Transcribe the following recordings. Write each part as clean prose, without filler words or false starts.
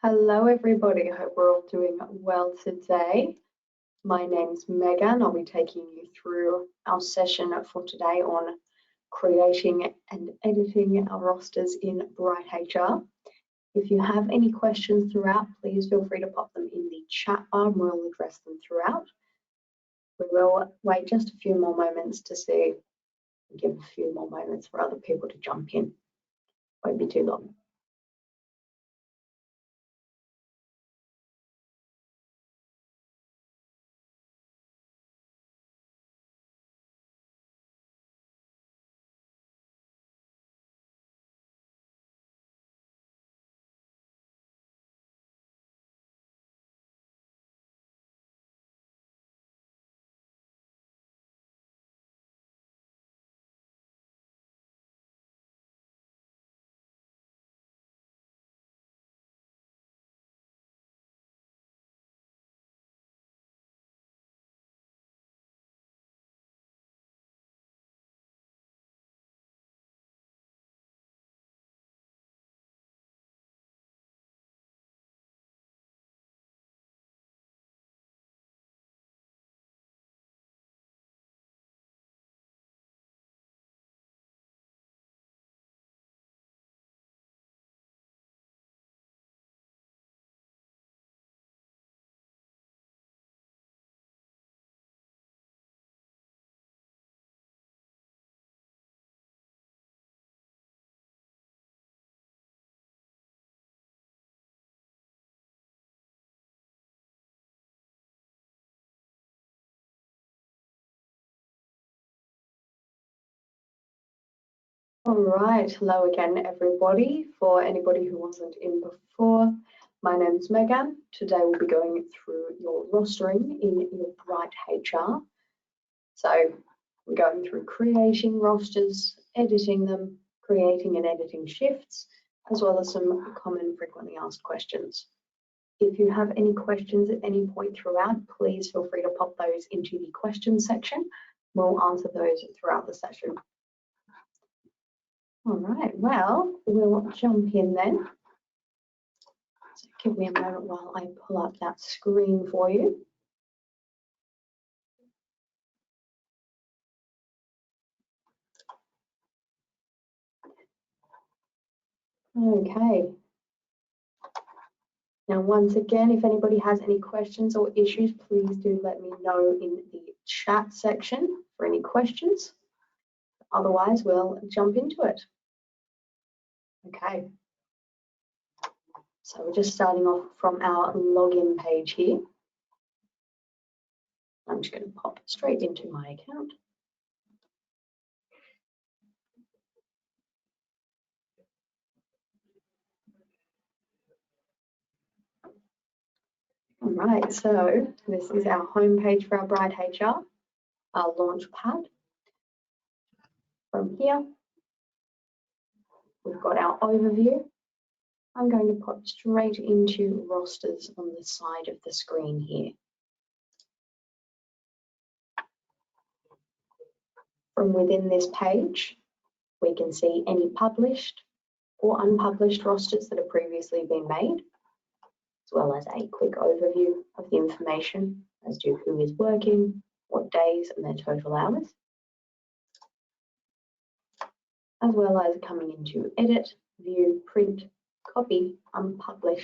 Hello everybody, I hope we're all doing well today. My name's Megan. I'll be taking you through our session for today on creating and editing our rosters in BrightHR. If you have any questions throughout, please feel free to pop them in the chat bar and we'll address them throughout. We will wait just a few more moments to see, give a few more moments for other people to jump in. Won't be too long. All right, hello again, everybody. For anybody who wasn't in before, my name's Megan. Today we'll be going through your rostering in your BrightHR. So we're going through creating rosters, editing them, creating and editing shifts, as well as some common frequently asked questions. If you have any questions at any point throughout, please feel free to pop those into the questions section. We'll answer those throughout the session. All right, well, we'll jump in then. So give me a moment while I pull up that screen for you. Okay. Now, once again, if anybody has any questions or issues, please do let me know in the chat section for any questions. Otherwise, we'll jump into it. Okay. So we're just starting off from our login page here. I'm just going to pop straight into my account. All right, so this is our home page for our BrightHR, our launch pad. From here, we've got our overview. I'm going to pop straight into rosters on the side of the screen here. From within this page, we can see any published or unpublished rosters that have previously been made, as well as a quick overview of the information as to who is working, what days, and their total hours, as well as coming into edit, view, print, copy, unpublish,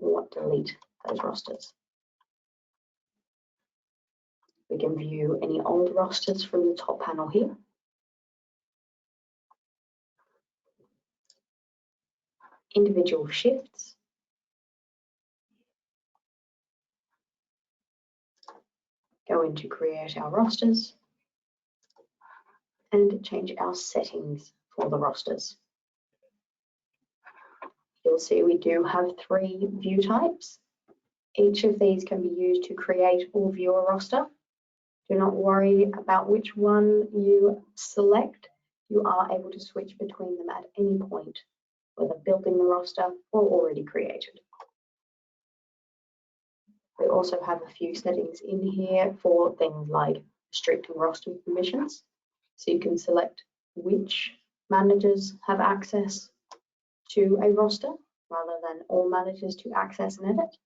or delete those rosters. We can view any old rosters from the top panel here. Individual shifts. Go in to create our rosters and change our settings for the rosters. You'll see we do have 3 view types. Each of these can be used to create or view a roster. Do not worry about which one you select. You are able to switch between them at any point, whether building the roster or already created. We also have a few settings in here for things like restricting roster permissions. So you can select which managers have access to a roster rather than all managers to access and edit.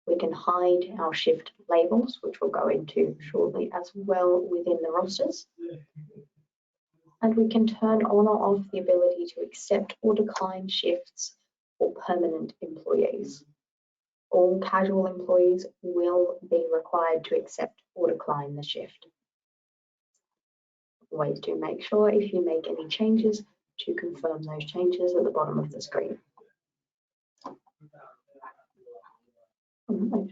We can hide our shift labels, which we'll go into shortly as well within the rosters. And we can turn on or off the ability to accept or decline shifts for permanent employees. All casual employees will be required to accept or decline the shift. Always do make sure if you make any changes to confirm those changes at the bottom of the screen. Right.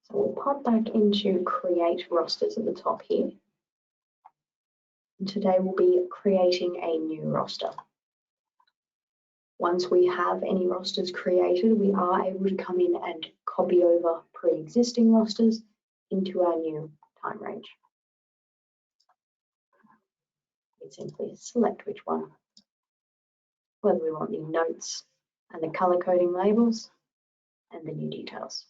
So we'll pop back into create rosters at the top here. And today we'll be creating a new roster. Once we have any rosters created, we are able to come in and copy over pre-existing rosters into our new time range. We simply select which one, whether we want new notes and the color coding labels and the new details.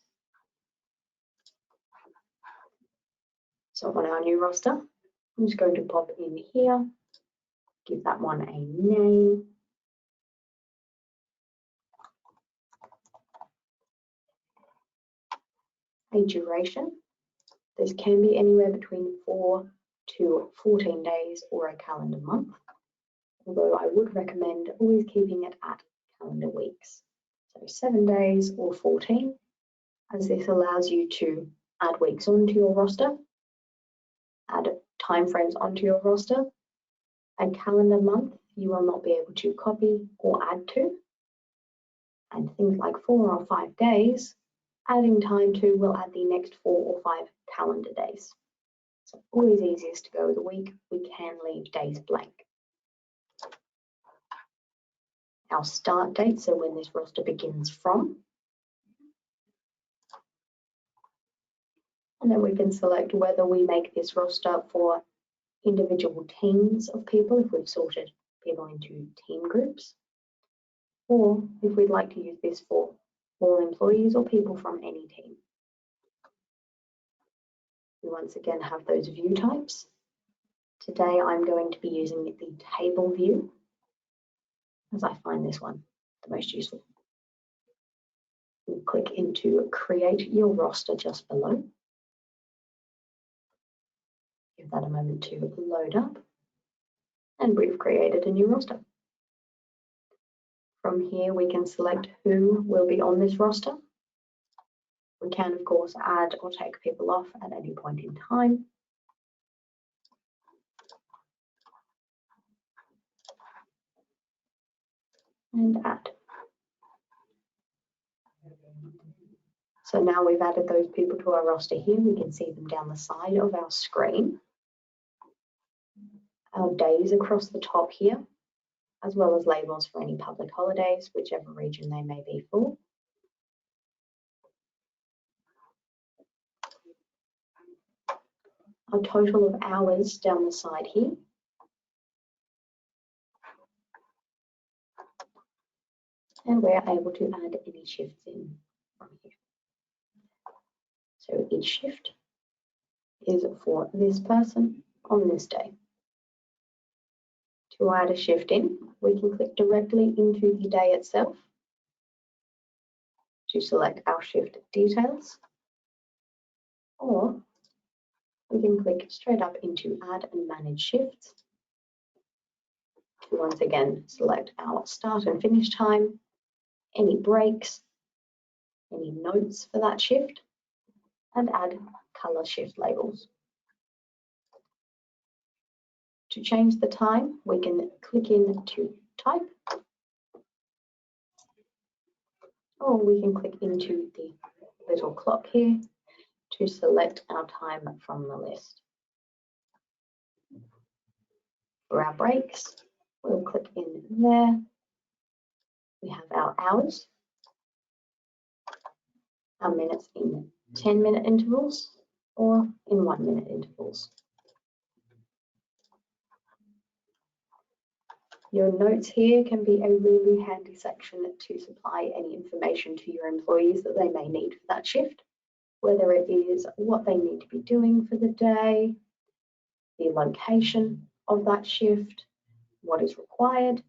So on our new roster, I'm just going to pop in here, give that one a name. A duration. This can be anywhere between 4 to 14 days or a calendar month, although I would recommend always keeping it at calendar weeks. So 7 days or 14, as this allows you to add weeks onto your roster, add timeframes onto your roster. A calendar month you will not be able to copy or add to, and things like 4 or 5 days, adding time to will add the next 4 or 5 calendar days. So always easiest to go with a week. We can leave days blank. Our start date, so when this roster begins from. And then we can select whether we make this roster for individual teams of people, if we've sorted people into team groups, or if we'd like to use this for all employees or people from any team. We once again have those view types. Today I'm going to be using the table view, as I find this one the most useful. We'll click into create your roster just below. Give that a moment to load up, and we've created a new roster. From here we can select who will be on this roster. We can of course add or take people off at any point in time. And add. So now we've added those people to our roster here. We can see them down the side of our screen. Our days across the top here, as well as labels for any public holidays, whichever region they may be for. Our total of hours down the side here. And we're able to add any shifts in from here. So each shift is for this person on this day. To add a shift in, we can click directly into the day itself to select our shift details, or we can click straight up into add and manage shifts to once again select our start and finish time, any breaks, any notes for that shift, and add color shift labels. To change the time, we can click in to type, or we can click into the little clock here to select our time from the list. For our breaks, we'll click in there. We have our hours, our minutes in 10-minute intervals or in 1-minute intervals. Your notes here can be a really handy section to supply any information to your employees that they may need for that shift, whether it is what they need to be doing for the day, the location of that shift, what is required,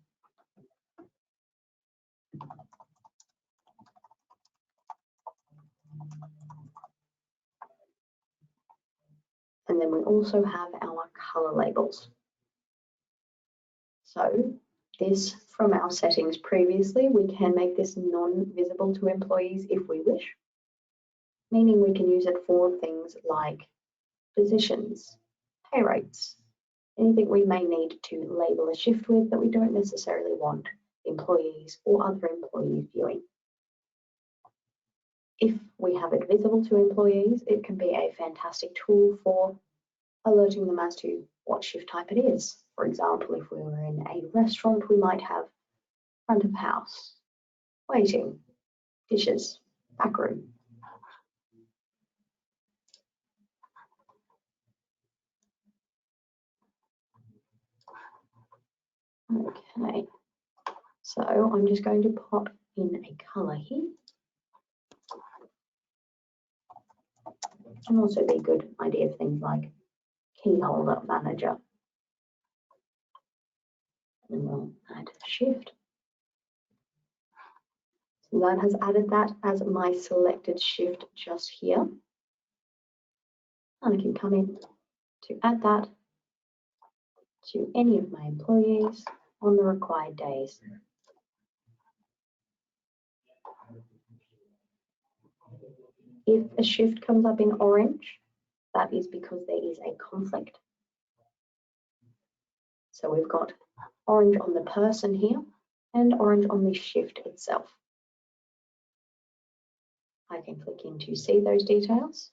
and then we also have our color labels. So this, from our settings previously, we can make this non-visible to employees if we wish, meaning we can use it for things like positions, pay rates, anything we may need to label a shift with that we don't necessarily want employees or other employees viewing. If we have it visible to employees, it can be a fantastic tool for alerting them as to what shift type it is. For example, if we were in a restaurant, we might have front of house, waiting, dishes, back room. Okay, so I'm just going to pop in a color here. Can also be a good idea of things like key holder manager. And we'll add shift. So that has added that as my selected shift just here. And I can come in to add that to any of my employees on the required days. If a shift comes up in orange, that is because there is a conflict. So we've got orange on the person here and orange on the shift itself. I can click in to see those details.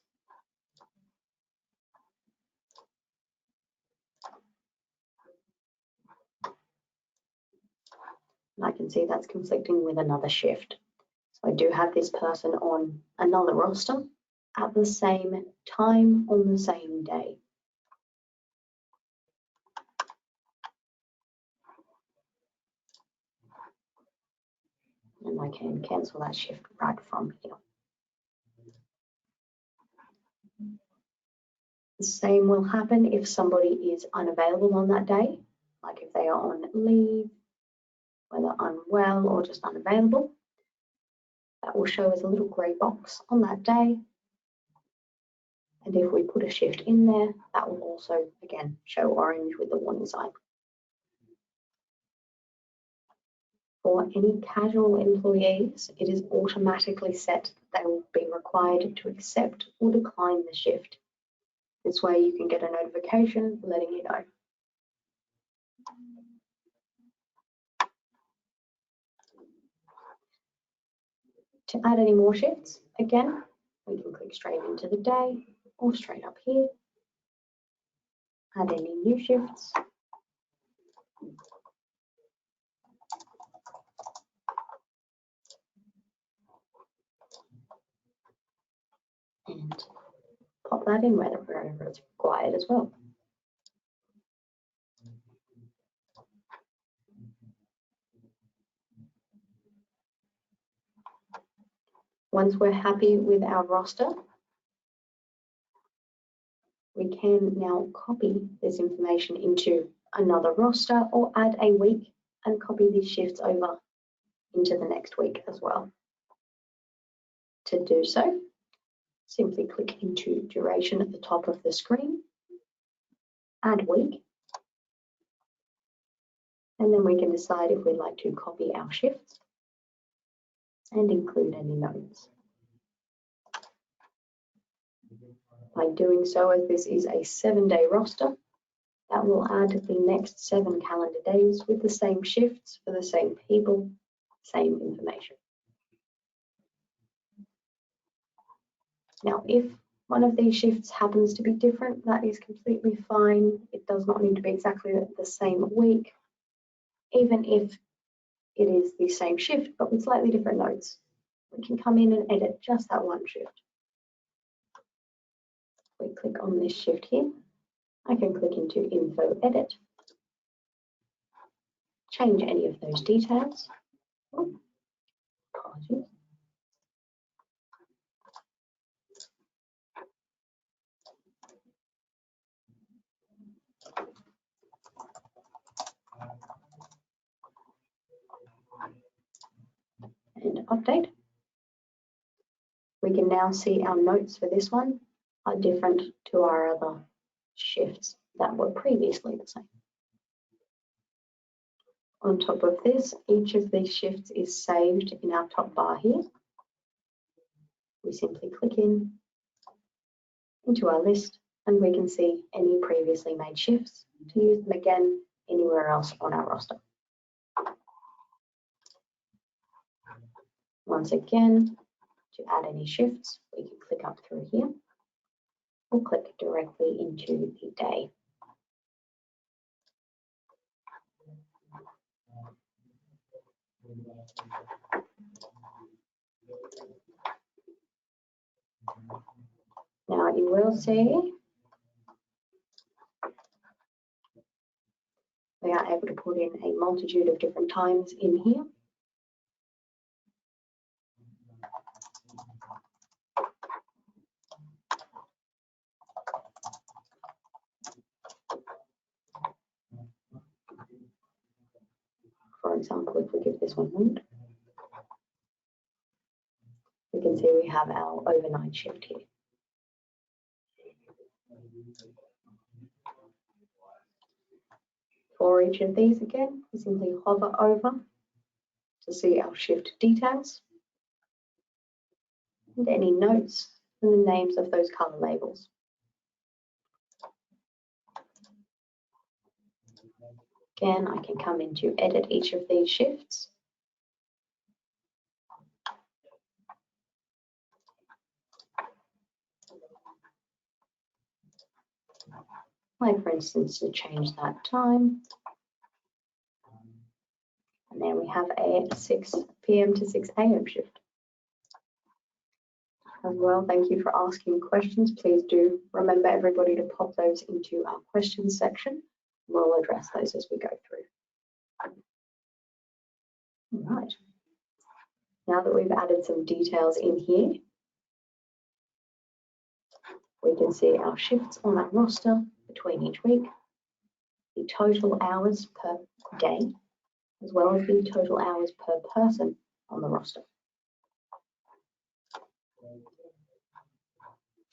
And I can see that's conflicting with another shift. So I do have this person on another roster at the same time on the same day. And I can cancel that shift right from here. The same will happen if somebody is unavailable on that day, like if they are on leave, whether unwell or just unavailable. That will show as a little grey box on that day. And if we put a shift in there, that will also, again, show orange with the warning sign. For any casual employees, it is automatically set that they will be required to accept or decline the shift. This way you can get a notification letting you know. To add any more shifts, again, we can click straight into the day or straight up here. Add any new shifts. And pop that in wherever it's required as well. Once we're happy with our roster, we can now copy this information into another roster or add a week and copy these shifts over into the next week as well. To do so, simply click into duration at the top of the screen, add week, and then we can decide if we'd like to copy our shifts and include any notes. By doing so, as this is a 7-day roster, that will add the next 7 calendar days with the same shifts for the same people, same information. Now, if one of these shifts happens to be different, that is completely fine. It does not need to be exactly the same week, even if it is the same shift, but with slightly different notes. We can come in and edit just that one shift. We click on this shift here. I can click into Info Edit, change any of those details. Oh, apologies. update. We can now see our notes for this one are different to our other shifts that were previously the same. On top of this, each of these shifts is saved in our top bar here. We simply click into our list and we can see any previously made shifts to use them again anywhere else on our roster. Once again, to add any shifts, we can click up through here or click directly into the day. Now you will see we are able to put in a multitude of different times in here. For example, if we give this one root, we can see we have our overnight shift here. For each of these again, we simply hover over to see our shift details and any notes and the names of those color labels. Again, I can come in to edit each of these shifts. Like for instance, to change that time. And then we have a 6 p.m. to 6 a.m. shift. As well, thank you for asking questions. Please do remember everybody to pop those into our questions section. We'll address those as we go through. All right. Now that we've added some details in here, we can see our shifts on our roster between each week, the total hours per day, as well as the total hours per person on the roster.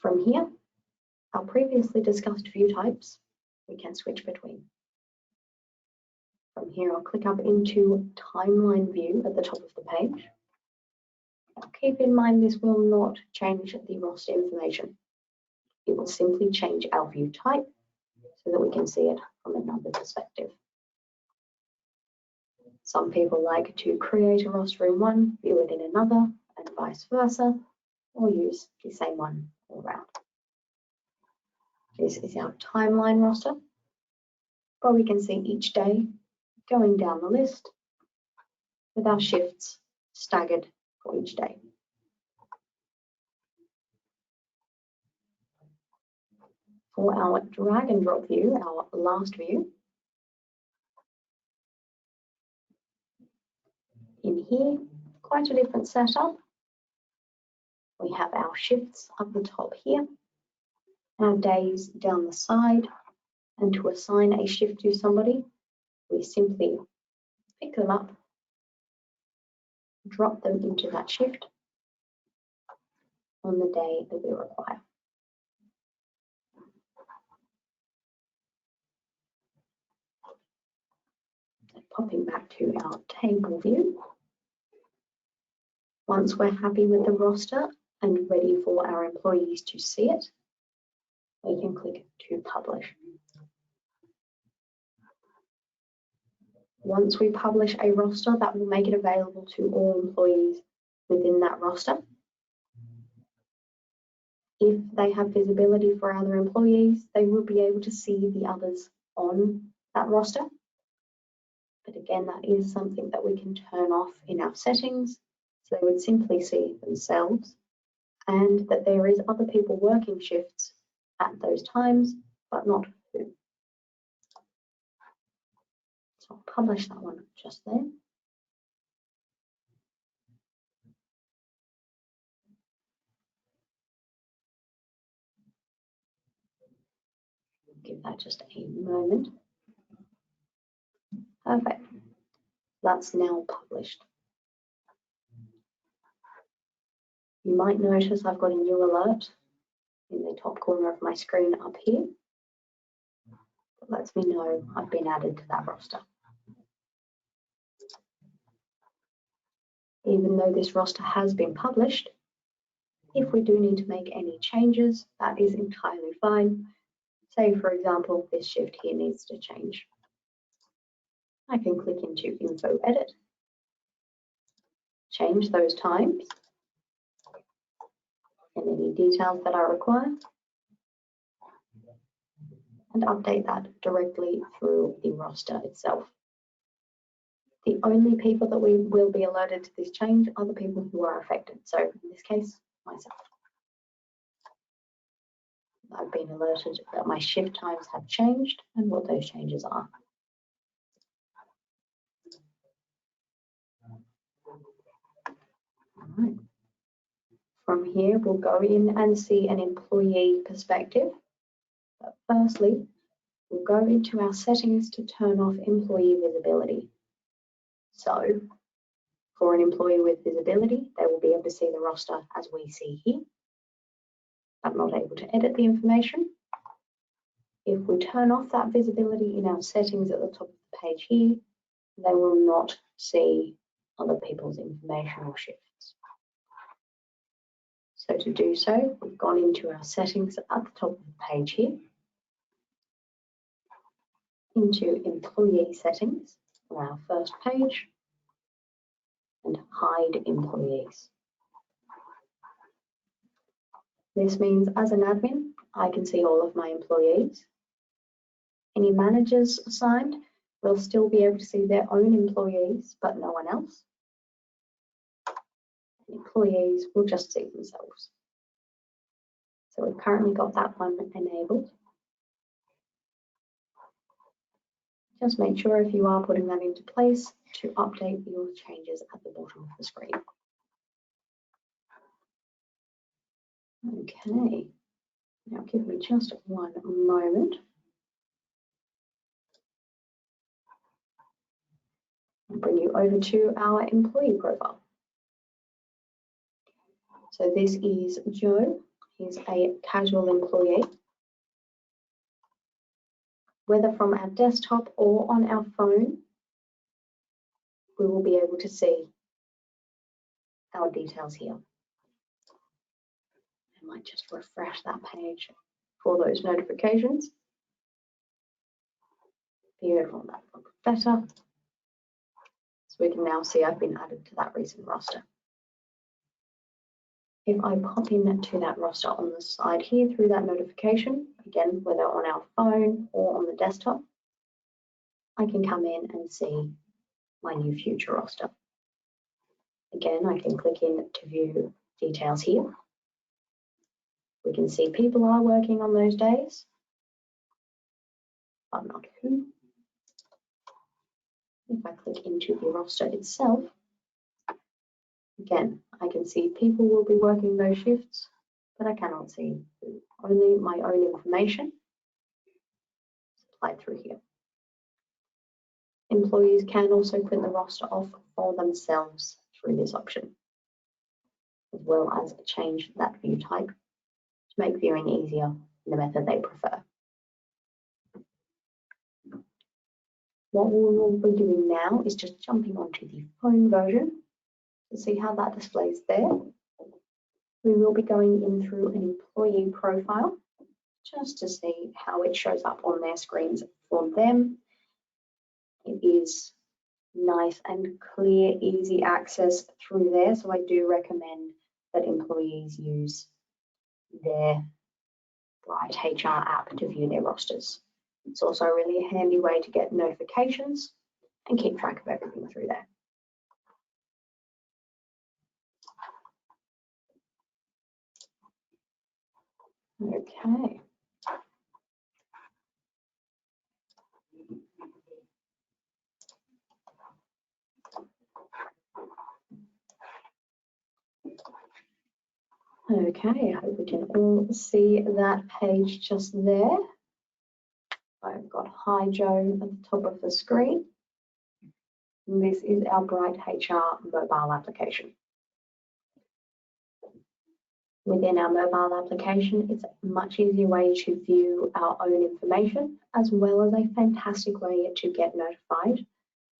From here, our previously discussed view types, we can switch between. From here, I'll click up into timeline view at the top of the page. Now, keep in mind this will not change the roster information. It will simply change our view type so that we can see it from another perspective. Some people like to create a roster in one, view it in another, and vice versa, or use the same one all around. This is our timeline roster, where we can see each day going down the list with our shifts staggered for each day. For our drag and drop view, our last view, in here, quite a different setup. We have our shifts up the top here, our days down the side, and to assign a shift to somebody, we simply pick them up, drop them into that shift on the day that we require. Popping back to our table view. Once we're happy with the roster and ready for our employees to see it, we can click to publish. Once we publish a roster, that will make it available to all employees within that roster. If they have visibility for other employees, they will be able to see the others on that roster. But again, that is something that we can turn off in our settings, so they would simply see themselves and that there is other people working shifts at those times, but not who. So I'll publish that one just there. Give that just a moment. Perfect. That's now published. You might notice I've got a new alert in the top corner of my screen up here. That lets me know I've been added to that roster. Even though this roster has been published, if we do need to make any changes, that is entirely fine. Say, for example, this shift here needs to change. I can click into Info Edit, change those times and any details that I require, and update that directly through the roster itself. The only people that we will be alerted to this change are the people who are affected. So in this case, myself. I've been alerted that my shift times have changed and what those changes are. All right. From here, we'll go in and see an employee perspective. But firstly, we'll go into our settings to turn off employee visibility. So for an employee with visibility, they will be able to see the roster as we see here. I'm not able to edit the information. If we turn off that visibility in our settings at the top of the page here, they will not see other people's information or shifts. So to do so, we've gone into our settings at the top of the page here, into employee settings on our first page, and hide employees. This means as an admin, I can see all of my employees. Any managers assigned will still be able to see their own employees, but no one else. Employees will just see themselves. So we've currently got that one enabled. Just make sure if you are putting that into place to update your changes at the bottom of the screen. Okay, now give me just one moment. I'll bring you over to our employee profile. So this is Joe. He's a casual employee. Whether from our desktop or on our phone, we will be able to see our details here. I might just refresh that page for those notifications. Beautiful, that looks better. So we can now see I've been added to that recent roster. If I pop into that roster on the side here through that notification, again, whether on our phone or on the desktop, I can come in and see my new future roster. Again, I can click in to view details here. We can see people are working on those days, but not who. If I click into the roster itself, again, I can see people will be working those shifts, but I cannot see who. Only my own information is applied through here. Employees can also print the roster off for themselves through this option, as well as change that view type to make viewing easier in the method they prefer. What we will be doing now is just jumping onto the phone version to see how that displays there. We will be going in through an employee profile just to see how it shows up on their screens for them. It is nice and clear, easy access through there. So I do recommend that employees use their BrightHR app to view their rosters. It's also a really handy way to get notifications and keep track of everything through there. Okay. Okay, I hope we can all see that page just there. I've got Hi Joe at the top of the screen. And this is our BrightHR mobile application. Within our mobile application, it's a much easier way to view our own information, as well as a fantastic way to get notified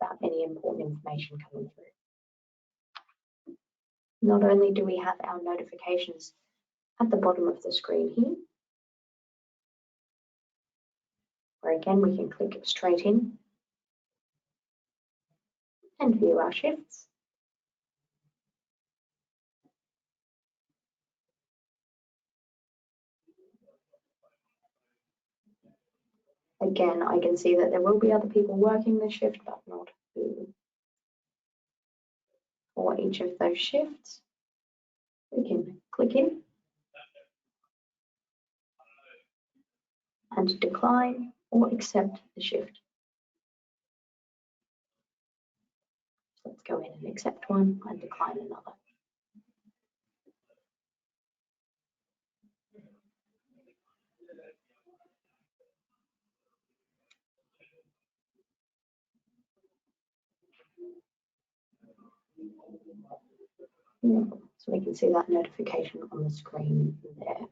about any important information coming through. Not only do we have our notifications at the bottom of the screen here, where again we can click straight in and view our shifts. Again, I can see that there will be other people working the shift, but not who. For each of those shifts, we can click in and decline or accept the shift. So let's go in and accept one and decline another. So we can see that notification on the screen there.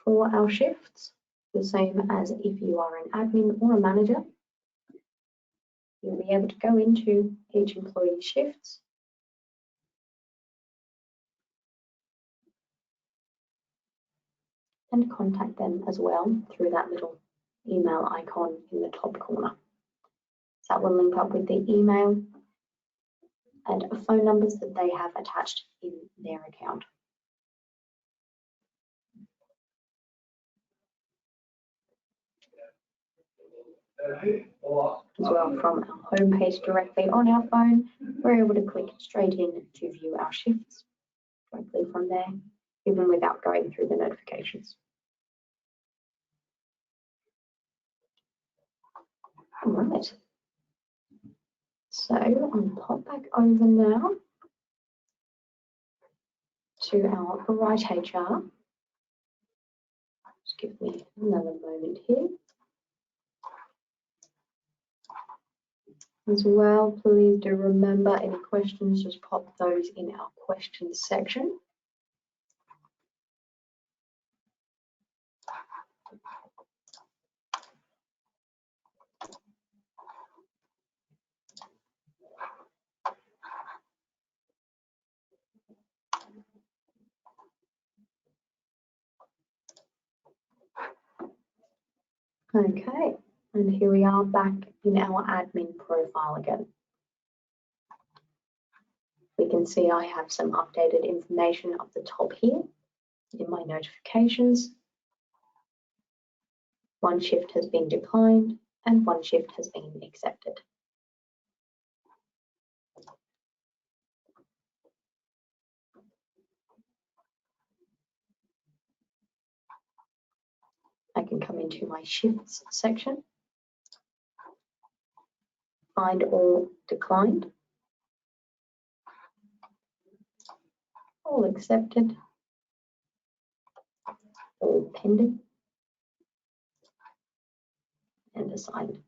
For our shifts, the same as if you are an admin or a manager, you'll be able to go into each employee's shifts and contact them as well through that little email icon in the top corner. So that will link up with the email and phone numbers that they have attached in their account. As well, from our homepage directly on our phone, we're able to click straight in to view our shifts directly from there, even without going through the notifications. All right. So I'll pop back over now to our BrightHR. Just give me another moment here. As well, please do remember any questions, just pop those in our questions section. Okay, and here we are back in our admin profile again. We can see I have some updated information up the top here in my notifications. One shift has been declined and one shift has been accepted. I can come into my shifts section, find all declined, all accepted, all pending, and assigned.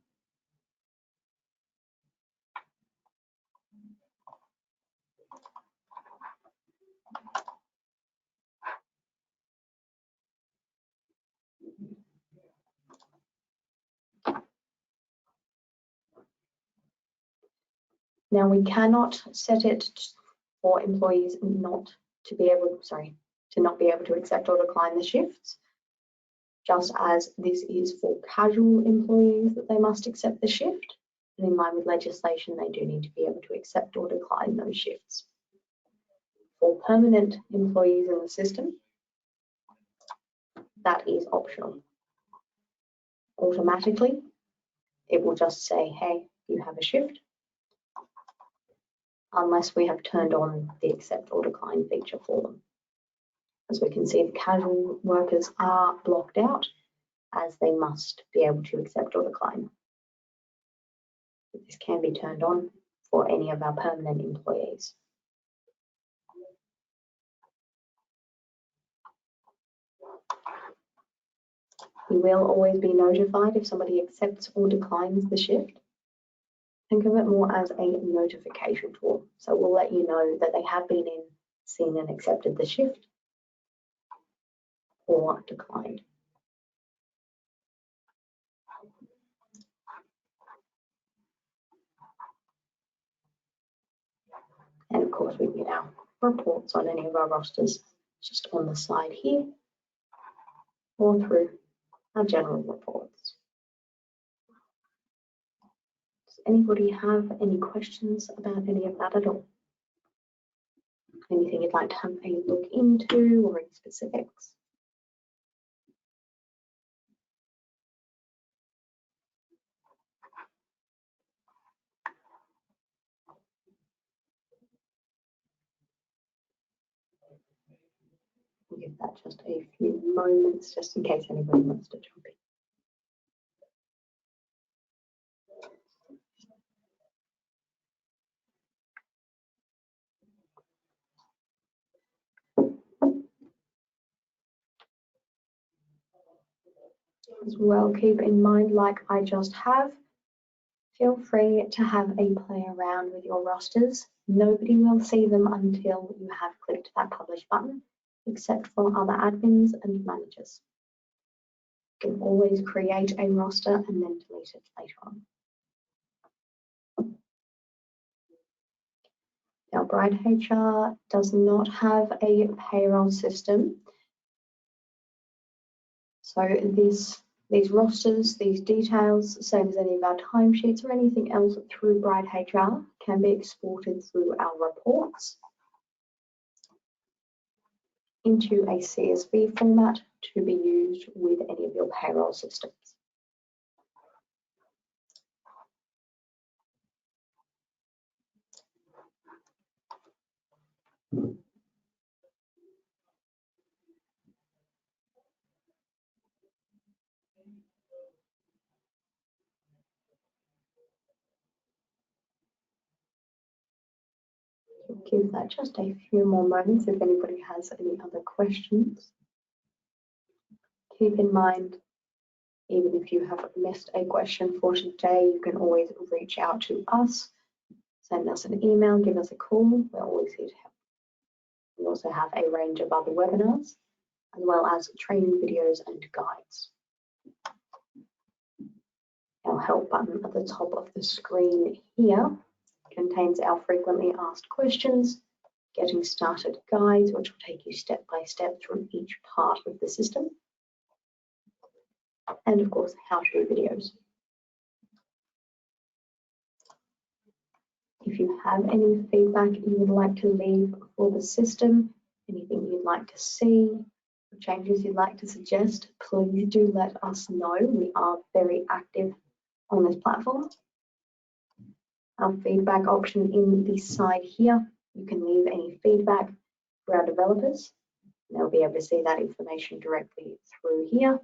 Now we cannot set it for employees not to be able, to not be able to accept or decline the shifts, just as this is for casual employees that they must accept the shift. And in line with legislation, they do need to be able to accept or decline those shifts. For permanent employees in the system, that is optional. Automatically, it will just say, hey, you have a shift, unless we have turned on the accept or decline feature for them. As we can see, the casual workers are blocked out as they must be able to accept or decline. This can be turned on for any of our permanent employees. You will always be notified if somebody accepts or declines the shift. Think of it more as a notification tool. So we'll let you know that they have been in, seen and accepted the shift or declined. And of course we get our reports on any of our rosters just on the side here or through our general reports. Does anybody have any questions about any of that at all? Anything you'd like to have a look into or any specifics? We'll give that just a few moments just in case anybody wants to jump in. As well, keep in mind, like I just have, feel free to have a play around with your rosters. Nobody will see them until you have clicked that publish button, except for other admins and managers. You can always create a roster and then delete it later on. Now, BrightHR does not have a payroll system. So these rosters, these details, same as any of our timesheets or anything else through BrightHR, can be exported through our reports into a CSV format to be used with any of your payroll systems. Give that just a few more moments if anybody has any other questions. Keep in mind, even if you have missed a question for today, you can always reach out to us, send us an email, give us a call. We're always here to help. We also have a range of other webinars, as well as training videos and guides. Our help button at the top of the screen here contains our frequently asked questions, getting started guides, which will take you step by step through each part of the system, and of course, how-to videos. If you have any feedback you would like to leave for the system, anything you'd like to see, or changes you'd like to suggest, please do let us know. We are very active on this platform. Our feedback option in this side here, you can leave any feedback for our developers. They'll be able to see that information directly through here.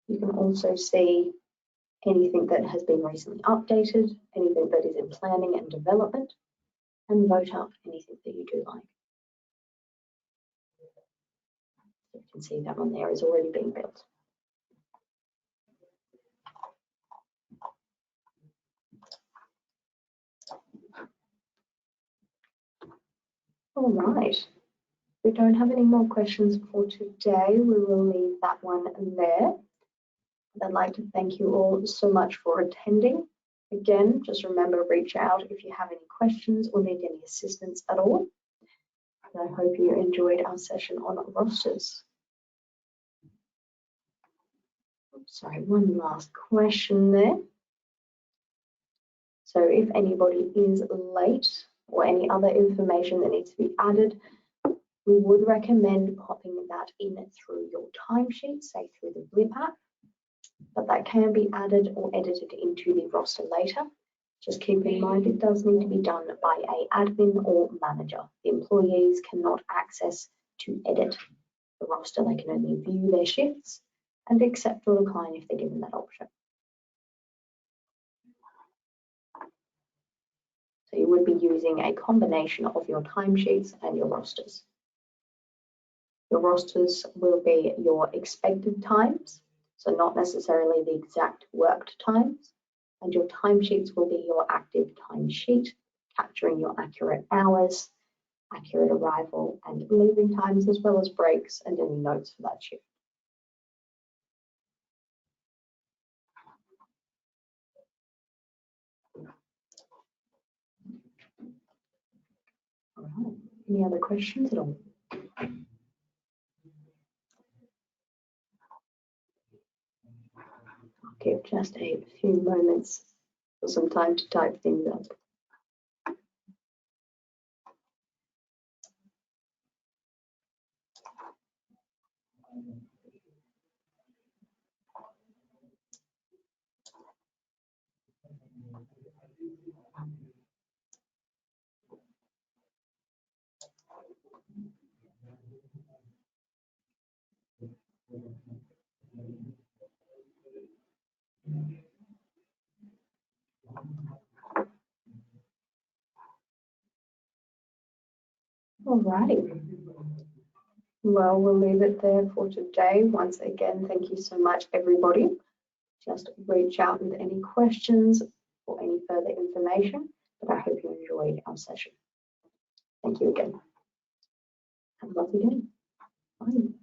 You can also see anything that has been recently updated, anything that is in planning and development, and vote up anything that you do like. You can see that one there is already being built. All right, we don't have any more questions for today. We will leave that one there. I'd like to thank you all so much for attending. Again, just remember, reach out if you have any questions or need any assistance at all. And I hope you enjoyed our session on rosters. Sorry, one last question there. So if anybody is late or any other information that needs to be added, we would recommend popping that in through your timesheet, say through the Blip app, but that can be added or edited into the roster later. Just keep in mind it does need to be done by an admin or manager. The employees cannot access to edit the roster. They can only view their shifts and accept or decline if they're given that option. So you would be using a combination of your timesheets and your rosters. Your rosters will be your expected times. so not necessarily the exact worked times. And your timesheets will be your active timesheet, capturing your accurate hours, accurate arrival and leaving times, as well as breaks and any notes for that shift. All right. Any other questions at all? I'll give just a few moments for some time to type things up. Alrighty. Well, we'll leave it there for today. Once again, thank you so much, everybody. Just reach out with any questions or any further information, but I hope you enjoyed our session. Thank you again. Have a lovely day. Bye.